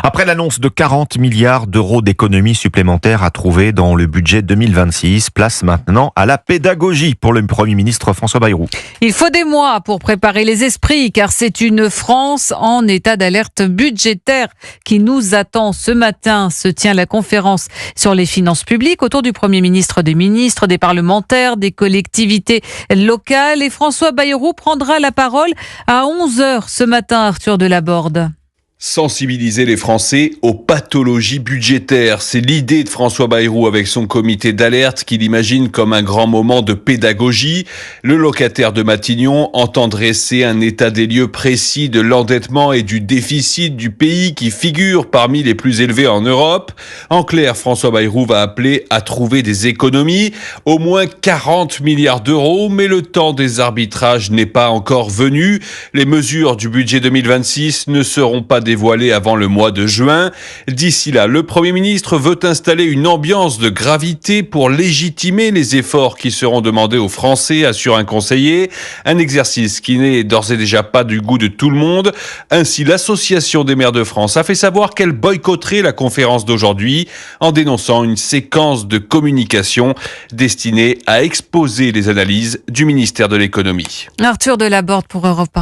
Après l'annonce de 40 milliards d'euros d'économies supplémentaires à trouver dans le budget 2026, place maintenant à la pédagogie pour le Premier ministre François Bayrou. Il faut des mois pour préparer les esprits car c'est une France en état d'alerte budgétaire qui nous attend. Ce matin se tient la conférence sur les finances publiques autour du Premier ministre, des ministres, des parlementaires, des collectivités locales. Et François Bayrou prendra la parole à 11h ce matin, Arthur Delaborde. Sensibiliser les Français aux pathologies budgétaires. C'est l'idée de François Bayrou avec son comité d'alerte qu'il imagine comme un grand moment de pédagogie. Le locataire de Matignon entend dresser un état des lieux précis de l'endettement et du déficit du pays qui figure parmi les plus élevés en Europe. En clair, François Bayrou va appeler à trouver des économies, au moins 40 milliards d'euros, mais le temps des arbitrages n'est pas encore venu. Les mesures du budget 2026 ne seront pas dévoilé avant le mois de juin. D'ici là, le Premier ministre veut installer une ambiance de gravité pour légitimer les efforts qui seront demandés aux Français, assure un conseiller. Un exercice qui n'est d'ores et déjà pas du goût de tout le monde. Ainsi, l'Association des maires de France a fait savoir qu'elle boycotterait la conférence d'aujourd'hui en dénonçant une séquence de communication destinée à exposer les analyses du ministère de l'économie. Arthur Delaborde pour Europe 1.